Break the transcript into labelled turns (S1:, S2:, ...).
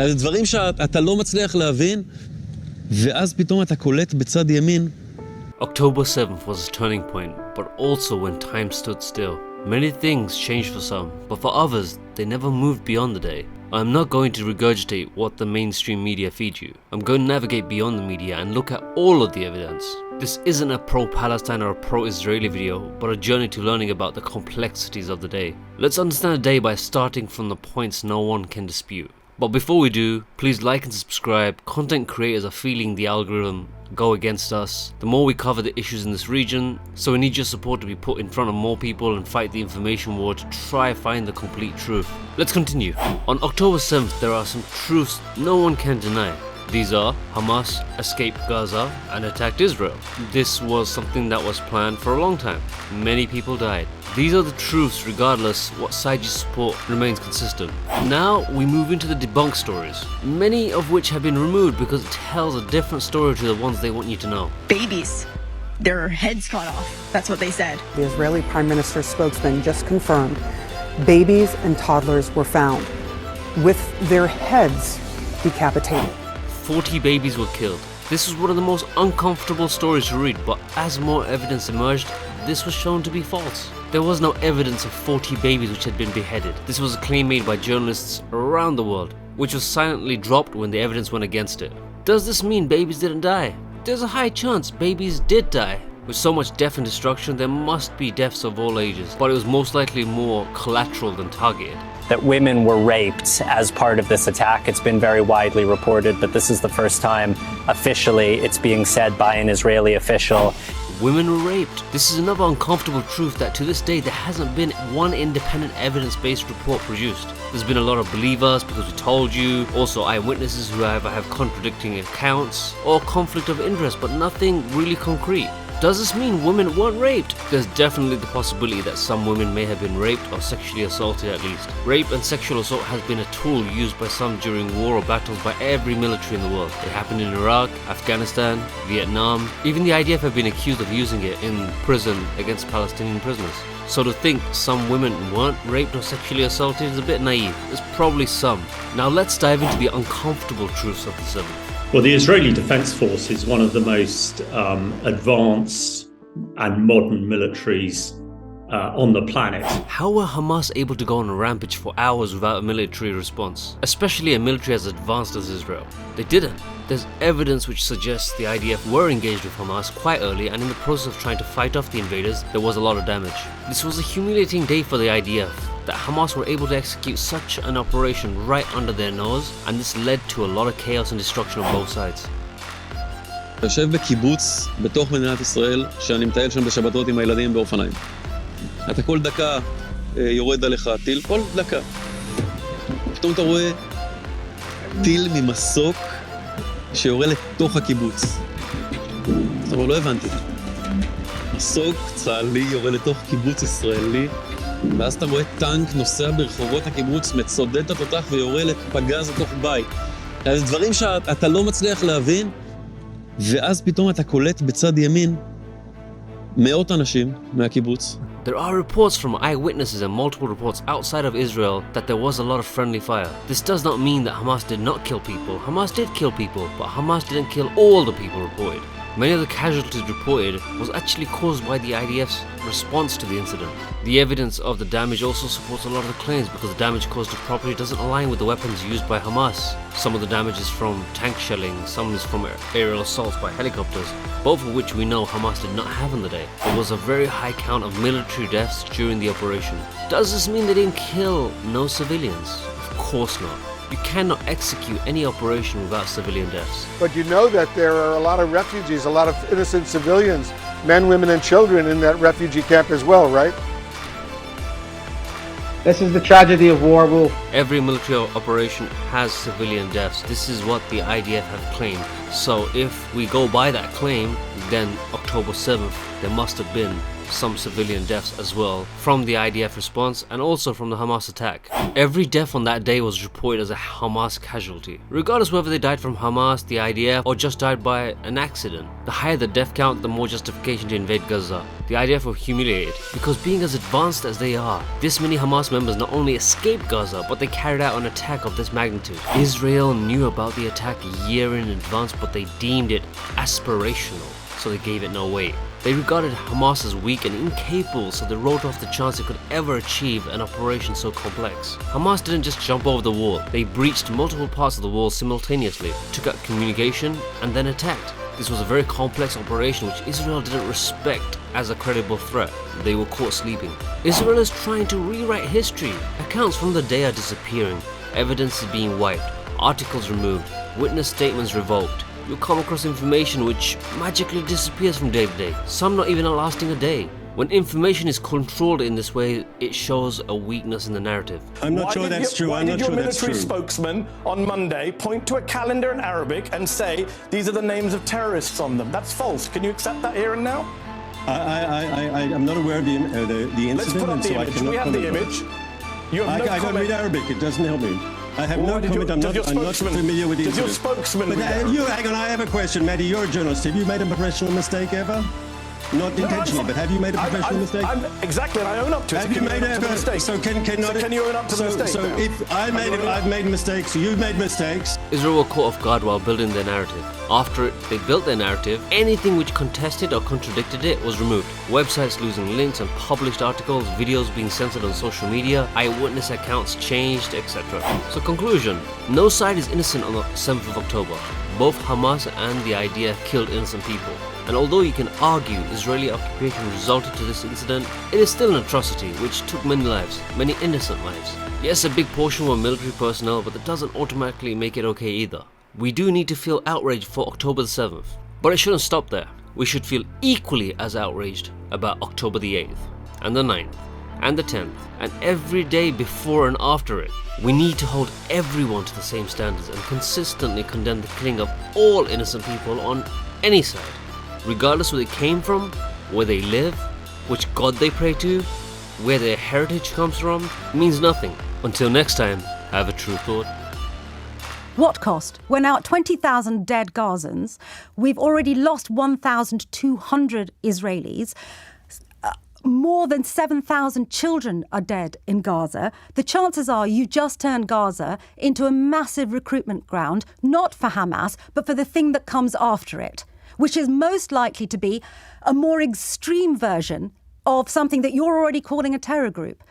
S1: זה דברים שאתה לא מצליח להבין, ואז פתאום אתה קולט בצד ימין.
S2: October 7th was a turning point, but also when time stood still. Many things changed for some, but for others, they never moved beyond the day. I'm not going to regurgitate what the mainstream media feed you. I'm going to navigate beyond the media and look at all of the evidence. This isn't a pro-Palestine or a pro-Israeli video, but a journey to learning about the complexities of the day. Let's understand the day by starting from the points no one can dispute. But before we do, please like and subscribe. Content creators are feeling the algorithm go against us the more we cover the issues in this region, so we need your support to be put in front of more people and fight the information war to try find the complete truth. Let's continue. On October 7th, there are some truths no one can deny. These are: Hamas escaped Gaza and attacked Israel. This was something that was planned for a long time. Many people died. These are the truths regardless what side you support remains consistent. Now we move into the debunked stories, many of which have been removed because it tells a different story to the ones they want you to know.
S3: Babies, their heads cut off. That's what they said.
S4: The Israeli Prime Minister's spokesman just confirmed babies and toddlers were found with their heads decapitated.
S2: 40 babies were killed. This was one of the most uncomfortable stories to read, but as more evidence emerged, this was shown to be false. There was no evidence of 40 babies which had been beheaded. This was a claim made by journalists around the world, which was silently dropped when the evidence went against it. Does this mean babies didn't die? There's a high chance babies did die. With so much death and destruction, there must be deaths of all ages, but it was most likely more collateral than targeted.
S5: That women were raped as part of this attack. It's been very widely reported, but this is the first time officially it's being said by an Israeli official.
S2: Women were raped. This is another uncomfortable truth that to this day there hasn't been one independent evidence-based report produced. There's been a lot of believers because we told you, also eyewitnesses who either have contradicting accounts or conflict of interest, but nothing really concrete. Does this mean women weren't raped? There's definitely the possibility that some women may have been raped or sexually assaulted at least. Rape and sexual assault has been a tool used by some during war or battles by every military in the world. It happened in Iraq, Afghanistan, Vietnam. Even the IDF have been accused of using it in prison against Palestinian prisoners. So to think some women weren't raped or sexually assaulted is a bit naive. There's probably some. Now let's dive into the uncomfortable truths of the 7th.
S6: Well, the Israeli Defense Force is one of the most advanced and modern militaries on the planet.
S2: How were Hamas able to go on a rampage for hours without a military response, especially a military as advanced as Israel? They didn't. There's evidence which suggests the IDF were engaged with Hamas quite early, and in the process of trying to fight off the invaders, there was a lot of damage. This was a humiliating day for the IDF, that Hamas were able to execute such an operation right under their nose, and this led to a lot of chaos and destruction on both sides.
S1: יושב בקיבוץ בתוך מדינת ישראל, שאני מטייל שם בשבתות עם הילדים באופניים. אתה כל דקה יורד עליך טיל, כל דקה. פתאום אתה רואה טיל ממסוק שיורה לתוך הקיבוץ. זאת אומרת, לא הבנתי. מסוק צה"לי יורה לתוך קיבוץ ישראלי, ואז אתה רואה טנק נוסע ברחובות הקיבוץ, מצודד את התותח ויורה לפגז לתוך בית. זה דברים שאתה לא מצליח להבין, ואז פתאום אתה קולט בצד ימין מאות אנשים מהקיבוץ.
S2: There are reports from eyewitnesses and multiple reports outside of Israel that there was a lot of friendly fire. This does not mean that Hamas did not kill people. Hamas did kill people, but Hamas didn't kill all the people reported. Many of the casualties reported was actually caused by the IDF's response to the incident. The evidence of the damage also supports a lot of the claims because the damage caused to property doesn't align with the weapons used by Hamas. Some of the damage is from tank shelling, some is from aerial assaults by helicopters, both of which we know Hamas did not have on the day. There was a very high count of military deaths during the operation. Does this mean they didn't kill no civilians? Of course not. You cannot execute any operation without civilian deaths.
S7: But you know that there are a lot of refugees, a lot of innocent civilians, men, women, and children in that refugee camp as well, right?
S8: This is the tragedy of war, Wolf.
S2: Every military operation has civilian deaths. This is what the IDF have claimed. So if we go by that claim, then October 7th, there must have been some civilian deaths as well from the IDF response and also from the Hamas attack. Every death on that day was reported as a Hamas casualty, regardless whether they died from Hamas, the IDF, or just died by an accident. The higher the death count, the more justification to invade Gaza. The IDF were humiliated because being as advanced as they are, this many Hamas members not only escaped Gaza, but they carried out an attack of this magnitude. Israel knew about the attack a year in advance, but they deemed it aspirational, so they gave it no weight. They regarded Hamas as weak and incapable, so they wrote off the chance it could ever achieve an operation so complex. Hamas didn't just jump over the wall, they breached multiple parts of the wall simultaneously, took out communication, and then attacked. This was a very complex operation which Israel didn't respect as a credible threat. They were caught sleeping. Israel is trying to rewrite history. Accounts from the day are disappearing. Evidence is being wiped. Articles removed. Witness statements revoked. You'll come across information which magically disappears from day to day. Some not even lasting a day. When information is controlled in this way, it shows a weakness in the narrative.
S9: I'm not sure that's true.
S10: Why did your military spokesman on Monday point to a calendar in Arabic and say these are the names of terrorists on them? That's false. Can you accept that here and now?
S9: I'm not aware of the incident.
S10: Let's put up the image. We have the image. You have no
S9: I don't read Arabic. It doesn't help me. I have no comment. I'm not familiar with the incident.
S10: Does your spokesman
S9: But hang on, I have a question, Maddie. You're a journalist. Have you made a professional mistake ever? Not intentionally, but have you made a professional mistake?
S10: Exactly, and I own up to it.
S9: Have you made a mistake?
S10: So can you own up to the mistake?
S9: So if I've made mistakes, you've made mistakes.
S2: Israel were caught off guard while building their narrative. After they built their narrative, anything which contested or contradicted it was removed. Websites losing links and published articles, videos being censored on social media, eyewitness accounts changed, etc. So conclusion, no side is innocent on the 7th of October. Both Hamas and the IDF killed innocent people. And although you can argue Israeli occupation resulted to this incident, it is still an atrocity which took many lives, many innocent lives. Yes, a big portion were military personnel, but that doesn't automatically make it okay either. We do need to feel outraged for October the 7th, but it shouldn't stop there. We should feel equally as outraged about October the 8th, and the 9th, and the 10th, and every day before and after it. We need to hold everyone to the same standards and consistently condemn the killing of all innocent people on any side, regardless where they came from, where they live, which god they pray to, where their heritage comes from. It means nothing. Until next time, have a true thought.
S11: What cost? We're now at 20,000 dead Gazans. We've already lost 1,200 Israelis. More than 7,000 children are dead in Gaza. The chances are you just turned Gaza into a massive recruitment ground, not for Hamas, but for the thing that comes after it, which is most likely to be a more extreme version of something that you're already calling a terror group.